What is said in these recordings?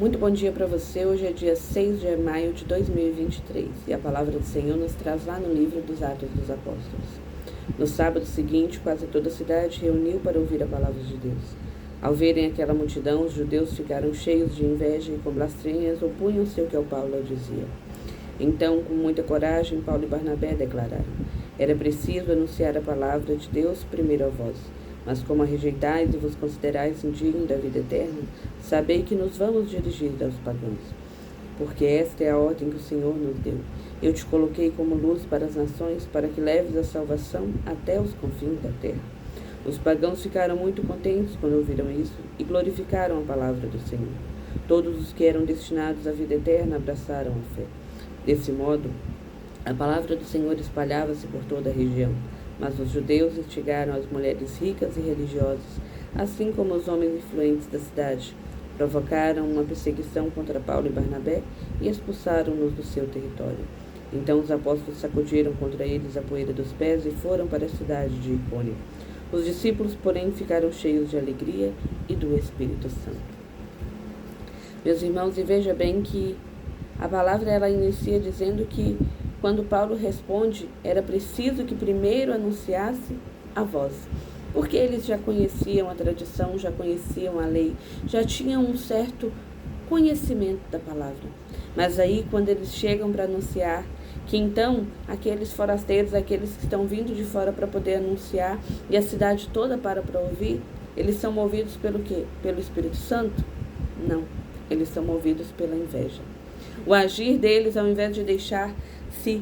Muito bom dia para você. Hoje é dia 6 de maio de 2023 e a palavra do Senhor nos traz lá no livro dos Atos dos Apóstolos. No sábado seguinte, quase toda a cidade reuniu para ouvir a palavra de Deus. Ao verem aquela multidão, os judeus ficaram cheios de inveja e com blasfêmias opunham-se ao que o Paulo dizia. Então, com muita coragem, Paulo e Barnabé declararam: era preciso anunciar a palavra de Deus primeiro a vós. Mas como a rejeitais e vos considerais indignos da vida eterna, sabei que nos vamos dirigir aos pagãos. Porque esta é a ordem que o Senhor nos deu. Eu te coloquei como luz para as nações, para que leves a salvação até os confins da terra. Os pagãos ficaram muito contentes quando ouviram isso e glorificaram a palavra do Senhor. Todos os que eram destinados à vida eterna abraçaram a fé. Desse modo, a palavra do Senhor espalhava-se por toda a região. Mas os judeus instigaram as mulheres ricas e religiosas, assim como os homens influentes da cidade. Provocaram uma perseguição contra Paulo e Barnabé e expulsaram-nos do seu território. Então os apóstolos sacudiram contra eles a poeira dos pés e foram para a cidade de Icônio. Os discípulos, porém, ficaram cheios de alegria e do Espírito Santo. Meus irmãos, e veja bem que a palavra ela inicia dizendo que quando Paulo responde, era preciso que primeiro anunciasse a voz, porque eles já conheciam a tradição, já conheciam a lei, já tinham um certo conhecimento da palavra. Mas aí, quando eles chegam para anunciar, que então aqueles forasteiros, aqueles que estão vindo de fora para poder anunciar, e a cidade toda para ouvir, eles são movidos pelo quê? Pelo Espírito Santo? Não, eles são movidos pela inveja. O agir deles, ao invés de deixar se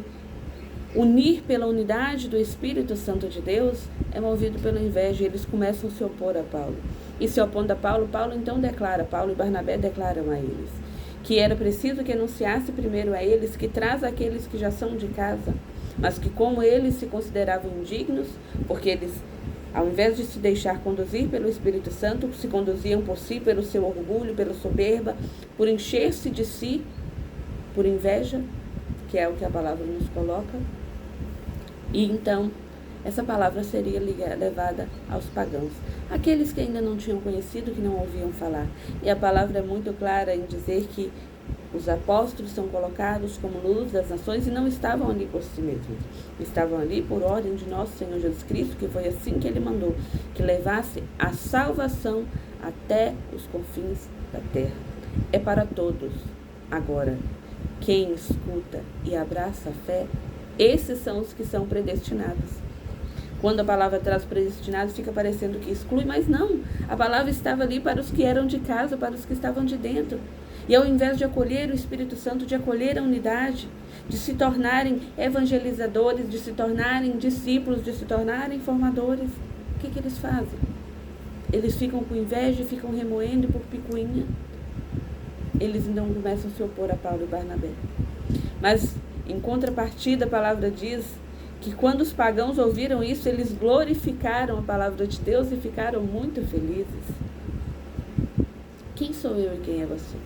unir pela unidade do Espírito Santo de Deus, é movido pela inveja, e eles começam a se opor a Paulo. E se opondo a Paulo, Paulo então declara, Paulo e Barnabé declaram a eles, que era preciso que anunciasse primeiro a eles, que traz aqueles que já são de casa, mas que como eles se consideravam indignos, porque eles, ao invés de se deixar conduzir pelo Espírito Santo, se conduziam por si, pelo seu orgulho, pela soberba, por encher-se de si, por inveja, que é o que a palavra nos coloca. E então, essa palavra seria levada aos pagãos, aqueles que ainda não tinham conhecido, que não ouviam falar. E a palavra é muito clara em dizer que os apóstolos são colocados como luz das nações e não estavam ali por si mesmos. Estavam ali por ordem de nosso Senhor Jesus Cristo, que foi assim que Ele mandou, que levasse a salvação até os confins da terra. É para todos. Agora, quem escuta e abraça a fé, esses são os que são predestinados. Quando a palavra traz predestinados, fica parecendo que exclui, mas não. A palavra estava ali para os que eram de casa, para os que estavam de dentro. E ao invés de acolher o Espírito Santo, de acolher a unidade, de se tornarem evangelizadores, de se tornarem discípulos, de se tornarem formadores, o que eles fazem? Eles ficam com inveja, ficam remoendo por picuinha. Eles então começam a se opor a Paulo e Barnabé. Mas, em contrapartida, a palavra diz que quando os pagãos ouviram isso, eles glorificaram a palavra de Deus e ficaram muito felizes. Quem sou eu e quem é você?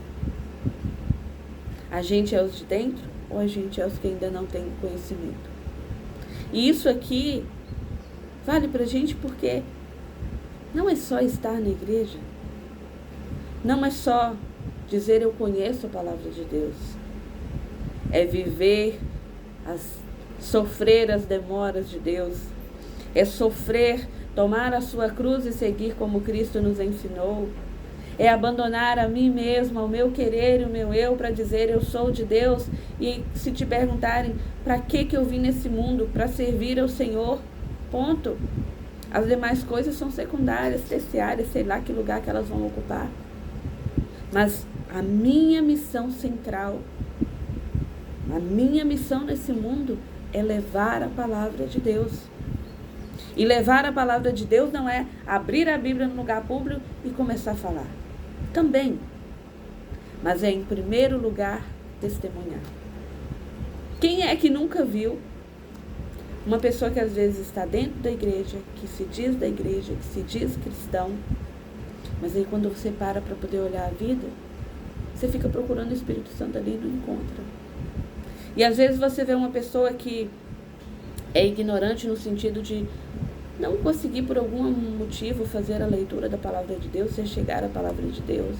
A gente é os de dentro ou a gente é os que ainda não têm conhecimento? E isso aqui vale pra gente porque não é só estar na igreja, não é só dizer eu conheço a palavra de Deus, é viver, sofrer as demoras de Deus, é sofrer, tomar a sua cruz e seguir como Cristo nos ensinou, é abandonar a mim mesmo, ao meu querer e o meu eu, para dizer eu sou de Deus. E se te perguntarem para que eu vim nesse mundo, para servir ao Senhor, ponto. As demais coisas são secundárias, terciárias, sei lá que lugar que elas vão ocupar. Mas a minha missão central, a minha missão nesse mundo é levar a palavra de Deus. E levar a palavra de Deus não é abrir a Bíblia no lugar público e começar a falar. Também. Mas é, em primeiro lugar, testemunhar. Quem é que nunca viu uma pessoa que às vezes está dentro da igreja, que se diz da igreja, que se diz cristão, mas aí quando você para poder olhar a vida, você fica procurando o Espírito Santo ali e não encontra. E às vezes você vê uma pessoa que é ignorante no sentido de não conseguir por algum motivo fazer a leitura da palavra de Deus, se chegar à palavra de Deus.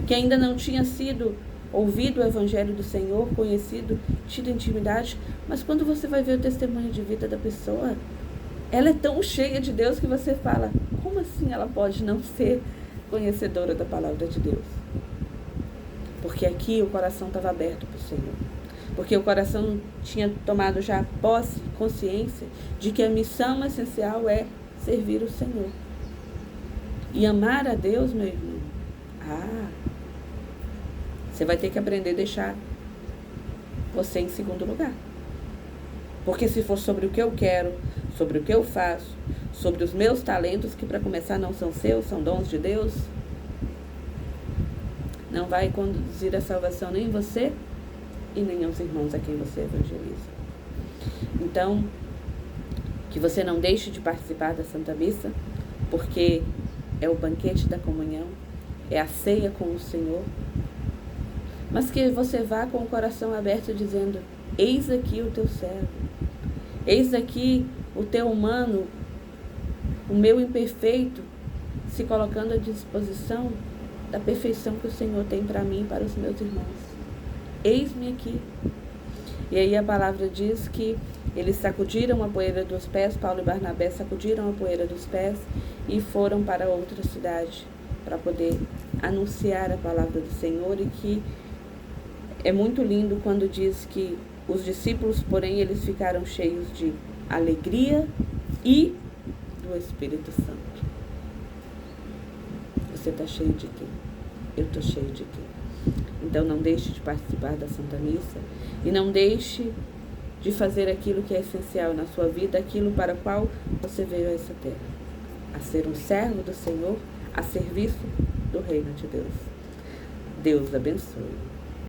que ainda não tinha sido ouvido o Evangelho do Senhor, conhecido, tido intimidade, mas quando você vai ver o testemunho de vida da pessoa, ela é tão cheia de Deus que você fala, como assim ela pode não ser conhecedora da palavra de Deus? Porque aqui o coração estava aberto para o Senhor. Porque o coração tinha tomado já posse, consciência de que a missão essencial é servir o Senhor. E amar a Deus, meu irmão, você vai ter que aprender a deixar você em segundo lugar. Porque se for sobre o que eu quero, sobre o que eu faço, sobre os meus talentos, que para começar não são seus, são dons de Deus, não vai conduzir a salvação nem você e nem aos irmãos a quem você evangeliza. Então, que você não deixe de participar da Santa Missa, porque é o banquete da comunhão, é a ceia com o Senhor, mas que você vá com o coração aberto dizendo, eis aqui o teu servo, eis aqui o teu humano, o meu imperfeito, se colocando à disposição da perfeição que o Senhor tem para mim e para os meus irmãos. Eis-me aqui. E aí a palavra diz que eles sacudiram a poeira dos pés, Paulo e Barnabé sacudiram a poeira dos pés e foram para outra cidade para poder anunciar a palavra do Senhor. E que é muito lindo quando diz que os discípulos, porém, eles ficaram cheios de alegria e do Espírito Santo. Você está cheio de quê? Eu estou cheio de quê? Então não deixe de participar da Santa Missa e não deixe de fazer aquilo que é essencial na sua vida, aquilo para o qual você veio a essa terra, a ser um servo do Senhor, a serviço do reino de Deus. Deus abençoe.